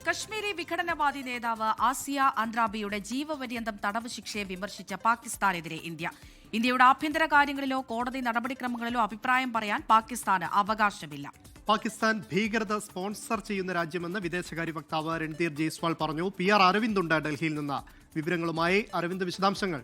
കശ്മീരി വിഘടനവാദി നേതാവ് ആസിയ അൻദ്രാബിയുടെ ജീവപര്യന്തം തടവ് ശിക്ഷയെ വിമർശിച്ച പാകിസ്ഥാനെതിരെ ഇന്ത്യയുടെ ആഭ്യന്തര കാര്യങ്ങളിലോ കോടതി നടപടിക്രമങ്ങളിലോ അഭിപ്രായം പറയാൻ പാകിസ്ഥാന് അവകാശമില്ല. പാകിസ്ഥാൻ ഭീകരത സ്പോൺസർ ചെയ്യുന്ന രാജ്യമെന്ന് വിദേശകാര്യ വക്താവ് രൺധീർ ജയ്സ്വാൾ പറഞ്ഞു. PR അരവിന്ദ് ഉണ്ട് ഡൽഹിയിൽ നിന്ന് വിവരങ്ങളുമായി. അരവിന്ദ്, വിശദാംശങ്ങൾ.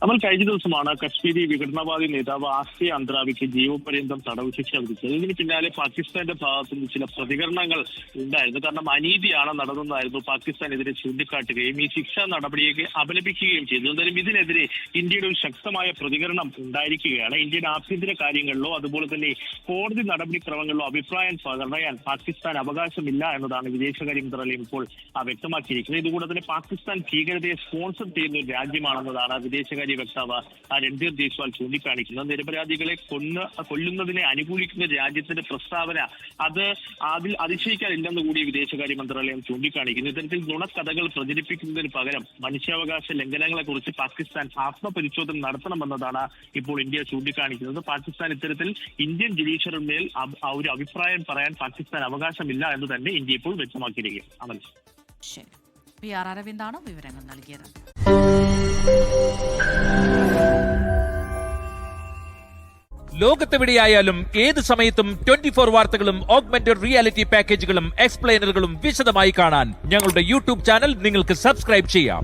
നമ്മൾ കഴിഞ്ഞ ദിവസമാണ് കശ്മീരി വിഘടനവാദി നേതാവ് ആസിയ അൻദ്രാബിക്ക് ജീവപര്യന്തം തടവ് ശിക്ഷ വിധിച്ചത്. ഇതിന് പിന്നാലെ പാകിസ്ഥാന്റെ ഭാഗത്തു നിന്ന് ചില പ്രതികരണങ്ങൾ ഉണ്ടായിരുന്നു. കാരണം അനീതിയാണ് നടന്നതായിരുന്നു പാകിസ്ഥാനെതിരെ ചൂണ്ടിക്കാട്ടുകയും ഈ ശിക്ഷാ നടപടിയെ അപലപിക്കുകയും ചെയ്തു. എന്തായാലും ഇതിനെതിരെ ഇന്ത്യയുടെ ഒരു ശക്തമായ പ്രതികരണം ഉണ്ടായിരിക്കുകയാണ്. ഇന്ത്യയുടെ ആഭ്യന്തര കാര്യങ്ങളിലോ അതുപോലെ തന്നെ കോടതി നടപടിക്രമങ്ങളിലോ അഭിപ്രായം പറയാൻ പാകിസ്ഥാൻ അവകാശമില്ല എന്നതാണ് വിദേശകാര്യ മന്ത്രാലയം ഇപ്പോൾ വ്യക്തമാക്കിയിരിക്കുന്നത്. ഇതുകൂടെ തന്നെ പാകിസ്ഥാൻ ഭീകരതയെ സ്പോൺസർ ചെയ്യുന്ന ഒരു രാജ്യമാണെന്നതാണ് വിദേശകാര്യ വക്താവ് രൺധീർ ജയ്സ്വാൾ ചൂണ്ടിക്കാണിക്കുന്നത്. നിരപരാധികളെ കൊല്ലുന്നതിനെ അനുകൂലിക്കുന്ന രാജ്യത്തിന്റെ പ്രസ്താവന അതിൽ അതിശയിക്കാനില്ലെന്ന് കൂടി വിദേശകാര്യ മന്ത്രാലയം ചൂണ്ടിക്കാണിക്കുന്നു. ഇത്തരത്തിൽ നുണക്കഥകൾ പ്രചരിപ്പിക്കുന്നതിന് പകരം മനുഷ്യാവകാശ ലംഘനങ്ങളെ കുറിച്ച് പാകിസ്ഥാൻ ആത്മപരിശോധന നടത്തണമെന്നതാണ് ഇപ്പോൾ ഇന്ത്യ ചൂണ്ടിക്കാണിക്കുന്നത്. പാകിസ്ഥാൻ ഇത്തരത്തിൽ ഇന്ത്യൻ ജുഡീഷ്യറിന്മേൽ ഒരു അഭിപ്രായം പറയാൻ പാകിസ്ഥാൻ അവകാശമില്ല എന്ന് തന്നെ ഇന്ത്യ ഇപ്പോൾ വ്യക്തമാക്കിയിരിക്കുകയാണ്. അമൽ, ശരി. PR അരവിന്ദാണ് വിവരങ്ങൾ നൽകിയത്. ലോകത്തെവിടെയായാലും ഏത് സമയത്തും 24 വാർത്തകളും ഓഗ്മെന്റഡ് റിയാലിറ്റി പാക്കേജുകളും എക്സ്പ്ലെയിനറുകളും വിശദമായി കാണാൻ ഞങ്ങളുടെ YouTube ചാനൽ നിങ്ങൾക്ക് സബ്സ്ക്രൈബ് ചെയ്യാം.